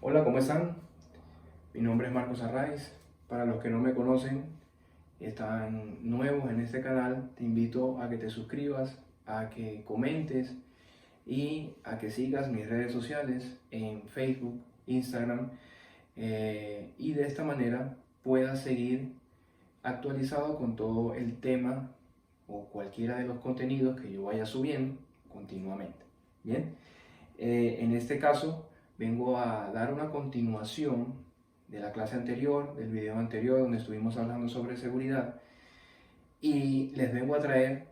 Hola, ¿cómo están? Mi nombre es Marcos Arraiz. Para los que no me conocen y están nuevos en este canal, te invito a que te suscribas, a que comentes y a que sigas mis redes sociales en Facebook, Instagram, y de esta manera puedas seguir actualizado con todo el tema o cualquiera de los contenidos que yo vaya subiendo continuamente. Bien, en este caso vengo a dar una continuación de la clase anterior, del video anterior donde estuvimos hablando sobre seguridad, y les vengo a traer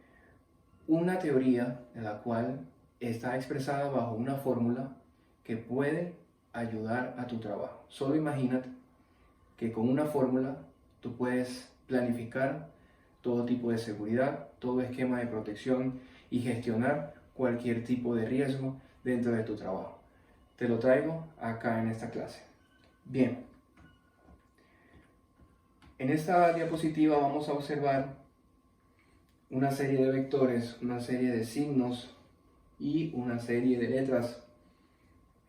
una teoría de la cual está expresada bajo una fórmula que puede ayudar a tu trabajo. Solo imagínate que con una fórmula tú puedes planificar todo tipo de seguridad, todo esquema de protección y gestionar cualquier tipo de riesgo dentro de tu trabajo. Te lo traigo acá en esta clase. Bien, en esta diapositiva vamos a observar una serie de vectores, una serie de signos y una serie de letras,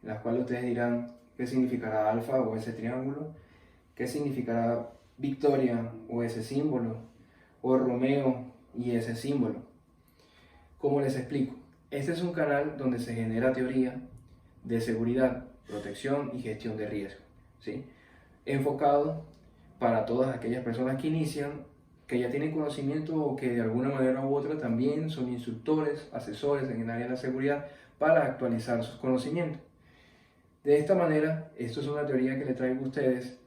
en las cuales ustedes dirán qué significará alfa o ese triángulo, qué significará victoria o ese símbolo, o Romeo y ese símbolo. ¿Cómo les explico? Este es un canal donde se genera teoría de seguridad, protección y gestión de riesgo, ¿sí? Enfocado para todas aquellas personas que inician, que ya tienen conocimiento o que de alguna manera u otra también son instructores, asesores en el área de la seguridad para actualizar sus conocimientos. De esta manera, esto es una teoría que le traigo a ustedes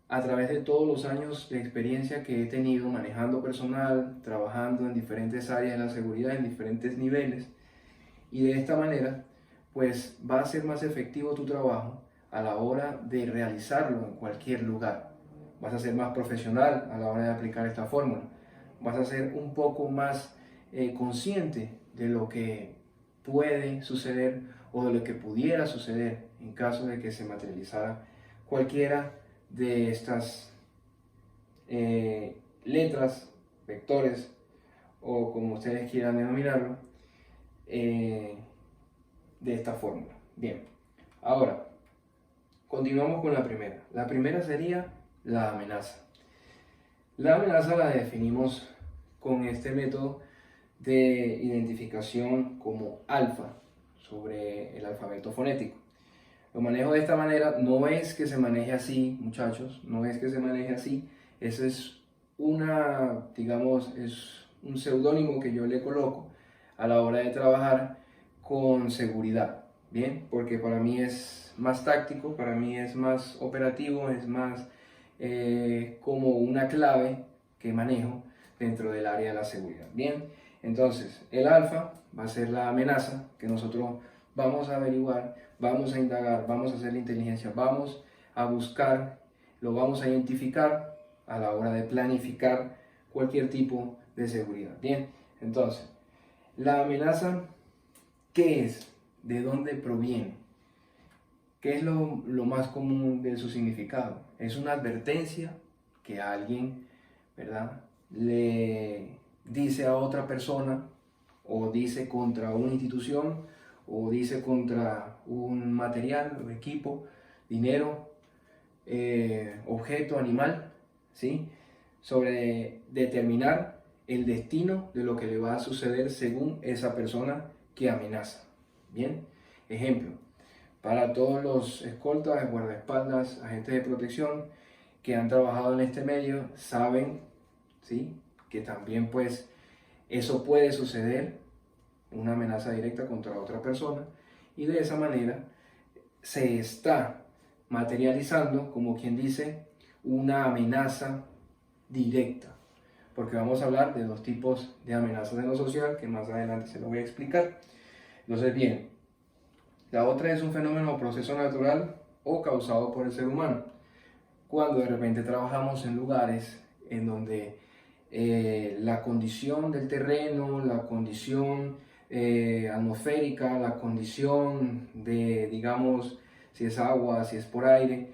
a través de todos los años de experiencia que he tenido manejando personal, trabajando en diferentes áreas de la seguridad, en diferentes niveles, y de esta manera, pues va a ser más efectivo tu trabajo a la hora de realizarlo en cualquier lugar. Vas a ser más profesional a la hora de aplicar esta fórmula. Vas a ser un poco más consciente de lo que puede suceder o de lo que pudiera suceder en caso de que se materializara cualquiera de estas letras, vectores o como ustedes quieran denominarlo, de esta fórmula. Bien, ahora continuamos con la primera. La primera sería la amenaza. La amenaza la definimos con este método de identificación como alfa sobre el alfabeto fonético. Lo manejo de esta manera, no es que se maneje así, muchachos, no es que se maneje así, ese es digamos, es un seudónimo que yo le coloco a la hora de trabajar con seguridad, ¿bien? Porque para mí es más táctico, para mí es más operativo, es más como una clave que manejo dentro del área de la seguridad, ¿bien? Entonces, el alfa va a ser la amenaza que nosotros vamos a averiguar, vamos a indagar, vamos a hacer la inteligencia, vamos a buscar, lo vamos a identificar a la hora de planificar cualquier tipo de seguridad. Bien, entonces, la amenaza, ¿qué es? ¿De dónde proviene? ¿Qué es lo más común de su significado? Es una advertencia que alguien, ¿verdad?, le dice a otra persona o dice contra una institución o dice contra un material o equipo, dinero, objeto, animal, ¿sí? Sobre determinar el destino de lo que le va a suceder según esa persona que amenaza. Bien, ejemplo, para todos los escoltas, guardaespaldas, agentes de protección que han trabajado en este medio, saben, ¿sí?, que también pues eso puede suceder, una amenaza directa contra otra persona, y de esa manera se está materializando, como quien dice, una amenaza directa, porque vamos a hablar de dos tipos de amenazas en lo social que más adelante se lo voy a explicar. Entonces, bien, la otra es un fenómeno o proceso natural o causado por el ser humano, cuando de repente trabajamos en lugares en donde la condición del terreno, la condición atmosférica, la condición de, digamos, si es agua, si es por aire,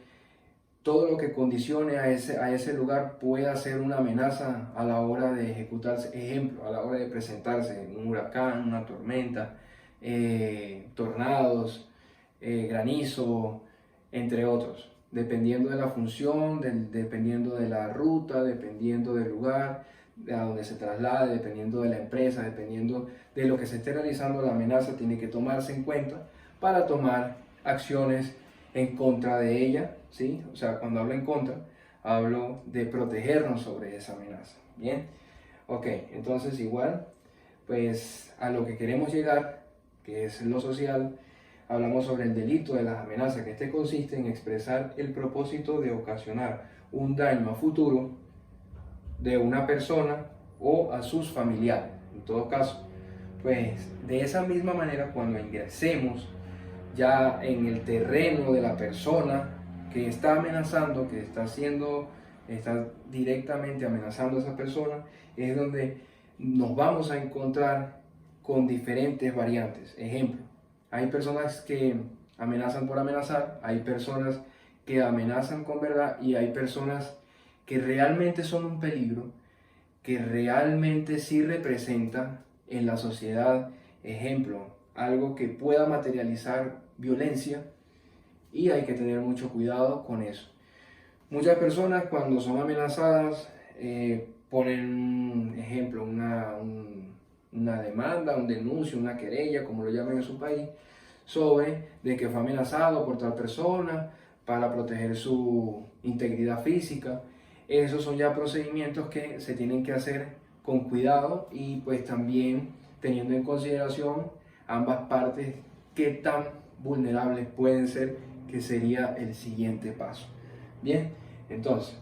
todo lo que condicione a ese lugar puede ser una amenaza a la hora de ejecutarse. Ejemplo, a la hora de presentarse un huracán, una tormenta, tornados, granizo, entre otros, dependiendo de la función, dependiendo de la ruta, dependiendo del lugar a donde se traslade, dependiendo de la empresa, dependiendo de lo que se esté realizando. La amenaza tiene que tomarse en cuenta para tomar acciones en contra de ella, ¿sí? O sea, cuando hablo en contra, hablo de protegernos sobre esa amenaza, ¿bien? Ok, entonces igual, pues a lo que queremos llegar, que es lo social, hablamos sobre el delito de las amenazas, que este consiste en expresar el propósito de ocasionar un daño a futuro de una persona o a sus familiares. En todo caso, pues de esa misma manera, cuando ingresemos ya en el terreno de la persona que está amenazando, que está directamente amenazando a esa persona, es donde nos vamos a encontrar con diferentes variantes. Ejemplo, hay personas que amenazan por amenazar, hay personas que amenazan con verdad y hay personas que realmente son un peligro, que realmente sí representan en la sociedad, ejemplo, algo que pueda materializar violencia, y hay que tener mucho cuidado con eso. Muchas personas cuando son amenazadas ponen, ejemplo, una demanda, un denuncio, una querella, como lo llaman en su país, sobre de que fue amenazado por tal persona para proteger su integridad física. Esos son ya procedimientos que se tienen que hacer con cuidado y pues también teniendo en consideración ambas partes, qué tan vulnerables pueden ser, que sería el siguiente paso. Bien, entonces,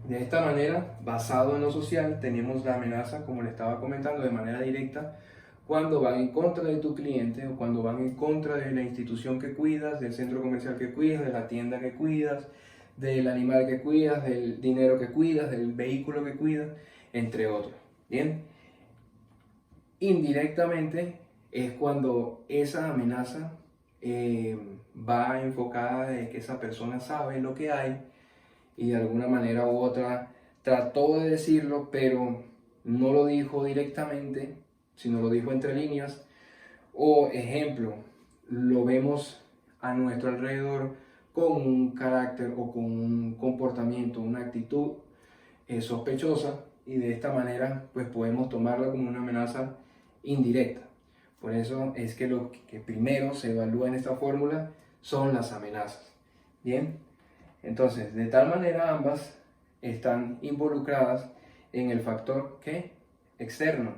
de esta manera, basado en lo social, tenemos la amenaza, como le estaba comentando, de manera directa, cuando van en contra de tu cliente o cuando van en contra de la institución que cuidas, del centro comercial que cuidas, de la tienda que cuidas, del animal que cuidas, del dinero que cuidas, del vehículo que cuidas, entre otros. Bien, indirectamente es cuando esa amenaza va enfocada de que esa persona sabe lo que hay y de alguna manera u otra trató de decirlo, pero no lo dijo directamente, sino lo dijo entre líneas. O ejemplo, lo vemos a nuestro alrededor con un carácter o con un comportamiento, una actitud sospechosa, y de esta manera pues podemos tomarla como una amenaza indirecta. Por eso es que lo que primero se evalúa en esta fórmula son las amenazas. Bien, entonces de tal manera ambas están involucradas en el factor que externo.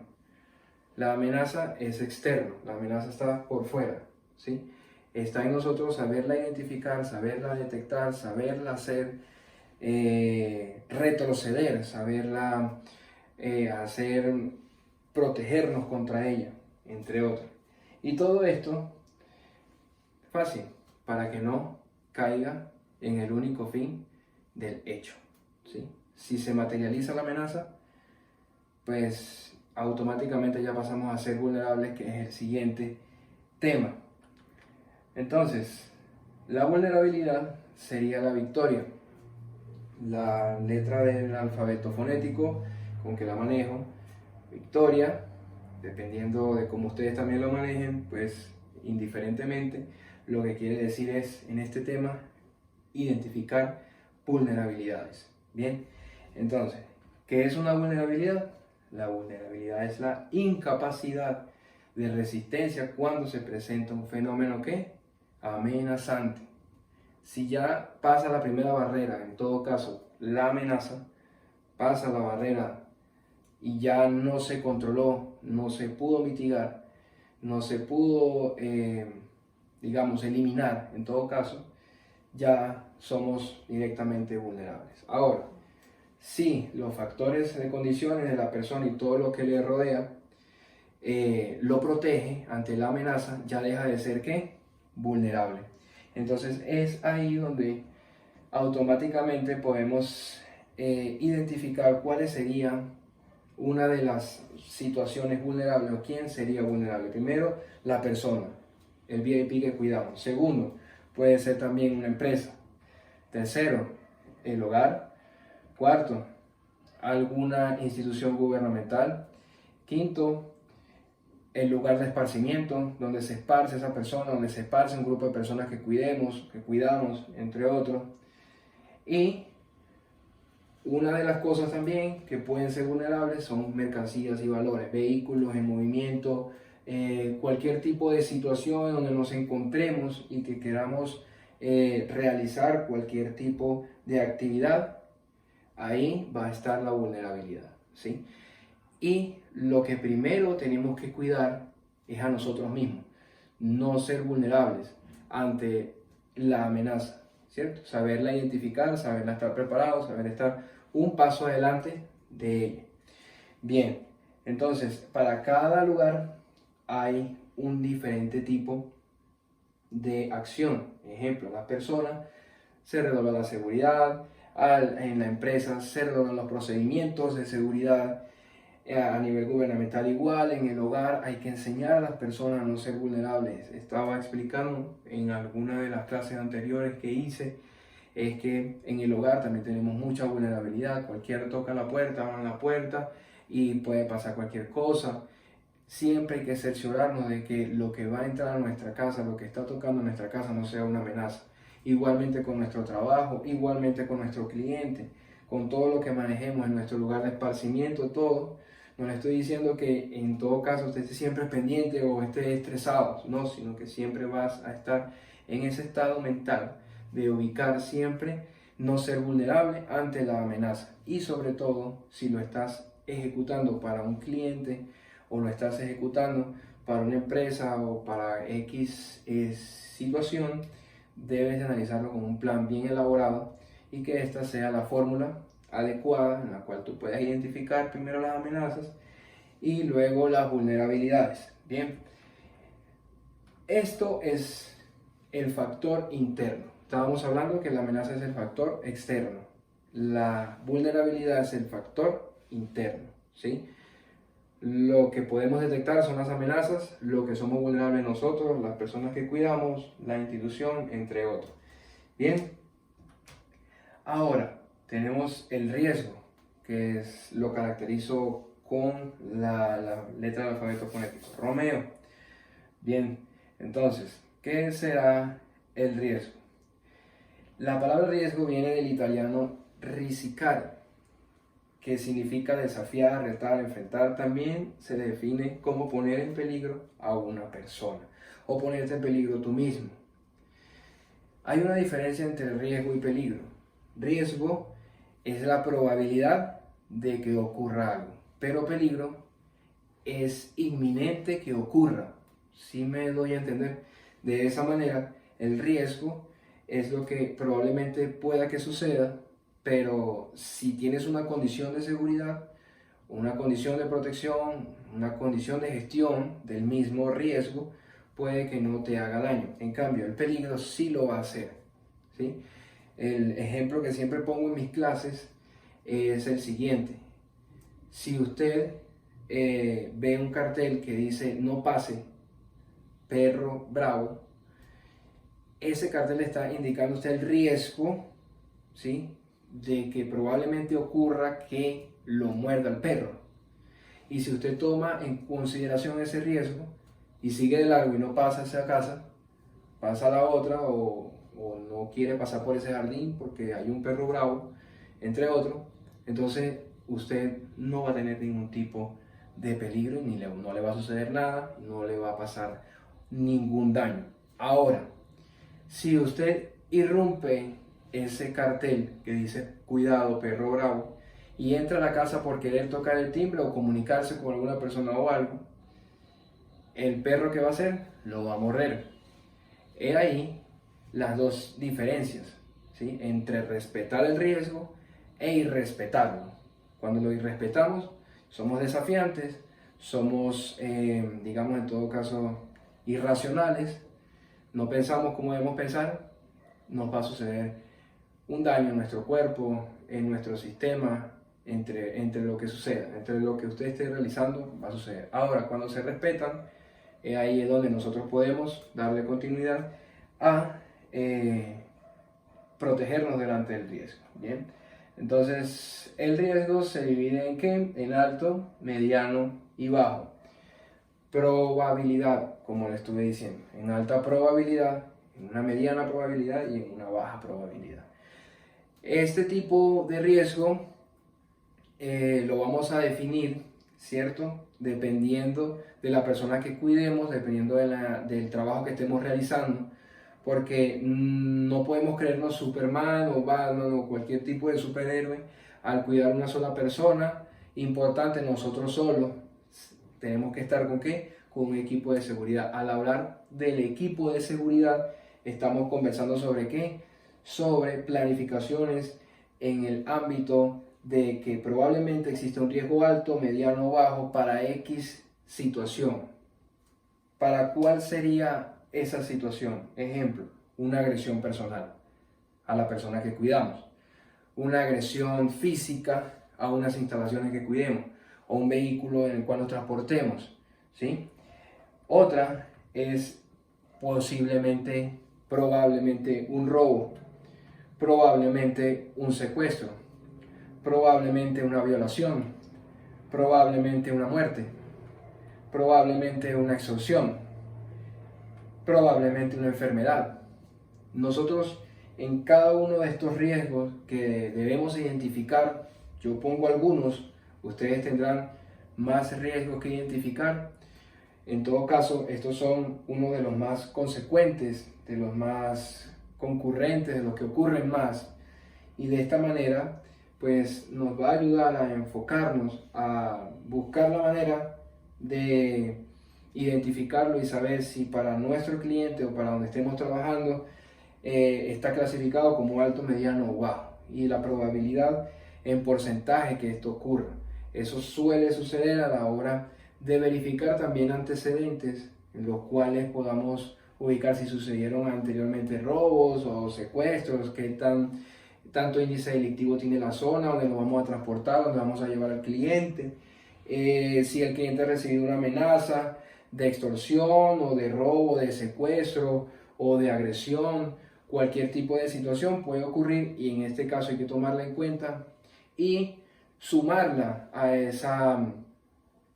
La amenaza es externo, la amenaza está por fuera, ¿sí? Está en nosotros saberla identificar, saberla detectar, saberla hacer retroceder, saberla hacer protegernos contra ella, entre otros. Y todo esto fácil, para que no caiga en el único fin del hecho, ¿sí? Si se materializa la amenaza, pues automáticamente ya pasamos a ser vulnerables, que es el siguiente tema. Entonces, la vulnerabilidad sería la victoria. La letra del alfabeto fonético con que la manejo, victoria, dependiendo de cómo ustedes también lo manejen, pues indiferentemente, lo que quiere decir es, en este tema, identificar vulnerabilidades. Bien, entonces, ¿qué es una vulnerabilidad? La vulnerabilidad es la incapacidad de resistencia cuando se presenta un fenómeno que amenazante. Si ya pasa la primera barrera, en todo caso, la amenaza, pasa la barrera y ya no se controló, no se pudo mitigar, no se pudo, digamos, eliminar, en todo caso, ya somos directamente vulnerables. Ahora, si los factores de condiciones de la persona y todo lo que le rodea lo protege ante la amenaza, ya deja de ser ¿qué? Vulnerable. Entonces es ahí donde automáticamente podemos identificar cuáles serían una de las situaciones vulnerables o quién sería vulnerable. Primero, la persona, el VIP que cuidamos. Segundo, puede ser también una empresa. Tercero, el hogar. Cuarto, alguna institución gubernamental. Quinto, el lugar de esparcimiento, donde se esparce esa persona, donde se esparce un grupo de personas que cuidamos, entre otros. Y una de las cosas también que pueden ser vulnerables son mercancías y valores, vehículos en movimiento, cualquier tipo de situación donde nos encontremos y que queramos realizar cualquier tipo de actividad, ahí va a estar la vulnerabilidad, ¿sí? Y lo que primero tenemos que cuidar es a nosotros mismos, no ser vulnerables ante la amenaza, ¿cierto? Saberla identificar, saberla estar preparado, saber estar un paso adelante de ella. Bien, entonces para cada lugar hay un diferente tipo de acción. Ejemplo, las personas se redobla la seguridad, en la empresa se redoblan los procedimientos de seguridad, a nivel gubernamental igual, en el hogar hay que enseñar a las personas a no ser vulnerables. Estaba explicando en alguna de las clases anteriores que hice, es que en el hogar también tenemos mucha vulnerabilidad, cualquiera toca la puerta, abran la puerta y puede pasar cualquier cosa. Siempre hay que cerciorarnos de que lo que va a entrar a nuestra casa, lo que está tocando en nuestra casa no sea una amenaza. Igualmente con nuestro trabajo, igualmente con nuestro cliente, con todo lo que manejemos en nuestro lugar de esparcimiento, todo. No le estoy diciendo que en todo caso usted esté siempre pendiente o esté estresado, no, sino que siempre vas a estar en ese estado mental de ubicar siempre, no ser vulnerable ante la amenaza. Y sobre todo, si lo estás ejecutando para un cliente o lo estás ejecutando para una empresa o para X situación, debes de analizarlo con un plan bien elaborado y que esta sea la fórmula adecuada en la cual tú puedas identificar primero las amenazas y luego las vulnerabilidades. Bien, esto es el factor interno. Estábamos hablando que la amenaza es el factor externo. La vulnerabilidad es el factor interno, ¿sí? Lo que podemos detectar son las amenazas, lo que somos vulnerables nosotros, las personas que cuidamos, la institución, entre otros. Bien, ahora tenemos el riesgo, que lo caracterizo con la letra del alfabeto fonético, Romeo. Bien, entonces, ¿qué será el riesgo? La palabra riesgo viene del italiano risicare, que significa desafiar, retar, enfrentar. También se define como poner en peligro a una persona o ponerte en peligro tú mismo. Hay una diferencia entre riesgo y peligro. Riesgo es la probabilidad de que ocurra algo, pero peligro es inminente que ocurra. ¿Sí me doy a entender? De esa manera, el riesgo es lo que probablemente pueda que suceda, pero si tienes una condición de seguridad, una condición de protección, una condición de gestión del mismo riesgo, puede que no te haga daño. En cambio, el peligro sí lo va a hacer, ¿sí? El ejemplo que siempre pongo en mis clases es el siguiente. Si usted ve un cartel que dice no pase, perro bravo, ese cartel le está indicando a usted el riesgo, ¿sí?, de que probablemente ocurra que lo muerda el perro. Y si usted toma en consideración ese riesgo y sigue de largo y no pasa a esa casa, pasa a la otra o no quiere pasar por ese jardín porque hay un perro bravo, entre otros, entonces usted no va a tener ningún tipo de peligro y no le va a suceder nada, no le va a pasar ningún daño. Ahora, si usted irrumpe ese cartel que dice cuidado perro bravo y entra a la casa por querer tocar el timbre o comunicarse con alguna persona o algo, el perro, que va a hacer, lo va a morder. He ahí las dos diferencias, ¿sí?, entre respetar el riesgo e irrespetarlo. Cuando lo irrespetamos, somos desafiantes, somos, digamos en todo caso, irracionales, no pensamos como debemos pensar, nos va a suceder un daño en nuestro cuerpo, en nuestro sistema, entre lo que suceda, entre lo que usted esté realizando, va a suceder. Ahora, cuando se respetan, ahí es donde nosotros podemos darle continuidad a protegernos delante del riesgo. Bien, entonces el riesgo se divide en ¿qué? En alto, mediano y bajo. probabilidad, como le estuve diciendo, en alta probabilidad, en una mediana probabilidad y en una baja probabilidad. Este tipo de riesgo lo vamos a definir, ¿cierto? Dependiendo de la persona que cuidemos, dependiendo del trabajo que estemos realizando, porque no podemos creernos Superman o Batman o cualquier tipo de superhéroe al cuidar una sola persona. Importante, nosotros solos tenemos que estar ¿con qué? Con un equipo de seguridad. Al hablar del equipo de seguridad, estamos conversando sobre qué? Sobre planificaciones en el ámbito de que probablemente existe un riesgo alto, mediano o bajo para X situación. ¿Para cuál sería esa situación? Ejemplo, una agresión personal a la persona que cuidamos, una agresión física a unas instalaciones que cuidemos o un vehículo en el cual nos transportemos, ¿sí? Otra es posiblemente, probablemente un robo, probablemente un secuestro, probablemente una violación, probablemente una muerte, probablemente una extorsión, probablemente una enfermedad. Nosotros en cada uno de estos riesgos que debemos identificar, yo pongo algunos, ustedes tendrán más riesgos que identificar. En todo caso, estos son uno de los más consecuentes, de los más concurrentes, de los que ocurren más. Y de esta manera, pues nos va a ayudar a enfocarnos, a buscar la manera de identificarlo y saber si para nuestro cliente o para donde estemos trabajando está clasificado como alto, mediano o bajo. Y la probabilidad en porcentaje que esto ocurra. Eso suele suceder a la hora de verificar también antecedentes en los cuales podamos ubicar si sucedieron anteriormente robos o secuestros, qué tanto índice delictivo tiene la zona donde nos vamos a transportar, donde vamos a llevar al cliente, si el cliente ha recibido una amenaza de extorsión o de robo, de secuestro o de agresión. Cualquier tipo de situación puede ocurrir y en este caso hay que tomarla en cuenta y sumarla a esa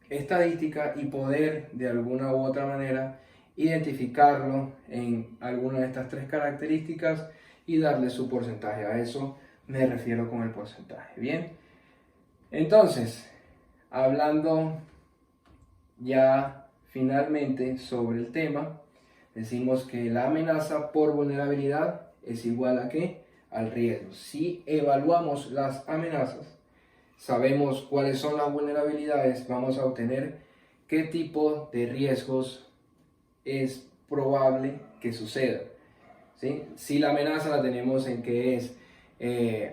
estadística y poder de alguna u otra manera identificarlo en alguna de estas tres características y darle su porcentaje. A eso me refiero con el porcentaje. Bien, entonces, hablando ya finalmente sobre el tema, decimos que la amenaza por vulnerabilidad es igual a ¿qué? Al riesgo. Si evaluamos las amenazas, sabemos cuáles son las vulnerabilidades, vamos a obtener qué tipo de riesgos es probable que suceda. ¿Sí? Si la amenaza la tenemos en que es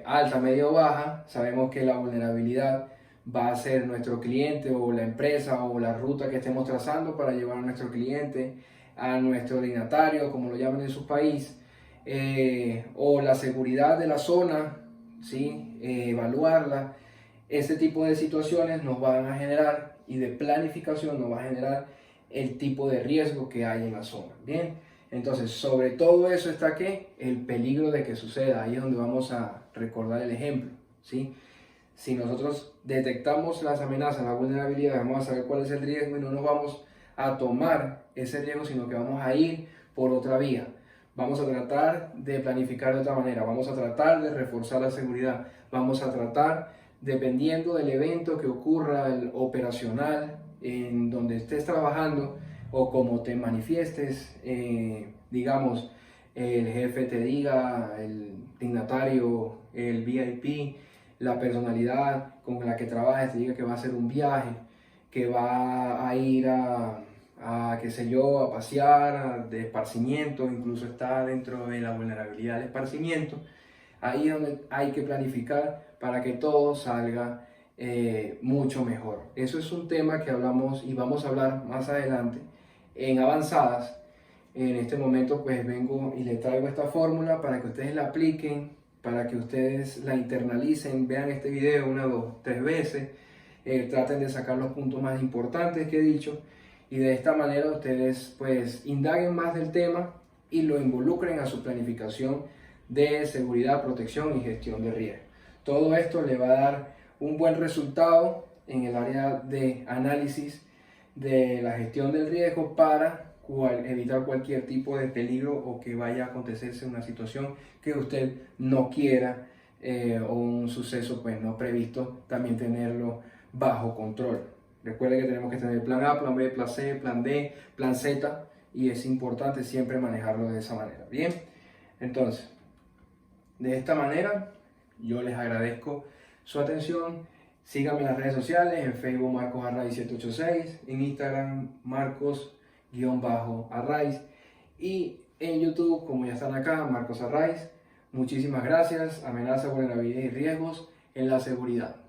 alta, media o baja, sabemos que la vulnerabilidad va a ser nuestro cliente o la empresa o la ruta que estemos trazando para llevar a nuestro cliente, a nuestro dignatario, como lo llaman en su país, o la seguridad de la zona, ¿sí? Evaluarla. Este tipo de situaciones nos van a generar y de planificación nos va a generar el tipo de riesgo que hay en la zona. Bien, entonces sobre todo eso está ¿qué? El peligro de que suceda. Ahí es donde vamos a recordar el ejemplo, ¿sí? Si nosotros detectamos las amenazas, la vulnerabilidad, vamos a saber cuál es el riesgo y no nos vamos a tomar ese riesgo, sino que vamos a ir por otra vía. Vamos a tratar de planificar de otra manera, vamos a tratar de reforzar la seguridad, vamos a tratar, dependiendo del evento que ocurra, el operacional, en donde estés trabajando o como te manifiestes, digamos, el jefe te diga, el dignatario, el VIP, la personalidad con la que trabajes te diga que va a hacer un viaje, que va a ir qué sé yo, a pasear, de esparcimiento, incluso está dentro de la vulnerabilidad del esparcimiento. Ahí es donde hay que planificar para que todo salga mucho mejor. Eso es un tema que hablamos y vamos a hablar más adelante en avanzadas. En este momento pues vengo y les traigo esta fórmula para que ustedes la apliquen, para que ustedes la internalicen, vean este video 1, 2, 3 veces, traten de sacar los puntos más importantes que he dicho y de esta manera ustedes pues indaguen más del tema y lo involucren a su planificación de seguridad, protección y gestión de riesgo. Todo esto le va a dar un buen resultado en el área de análisis de la gestión del riesgo para evitar cualquier tipo de peligro o que vaya a acontecerse una situación que usted no quiera o un suceso pues no previsto, también tenerlo bajo control. Recuerde que tenemos que tener plan A, plan B, plan C, plan D, plan Z, y es importante siempre manejarlo de esa manera. Bien, entonces, de esta manera yo les agradezco su atención. Síganme en las redes sociales, en Facebook Marcos Arraiz 786, en Instagram Marcos-Arraiz y en YouTube, como ya están acá, Marcos Arraiz. Muchísimas gracias. Amenaza, vulnerabilidad y riesgos en la seguridad.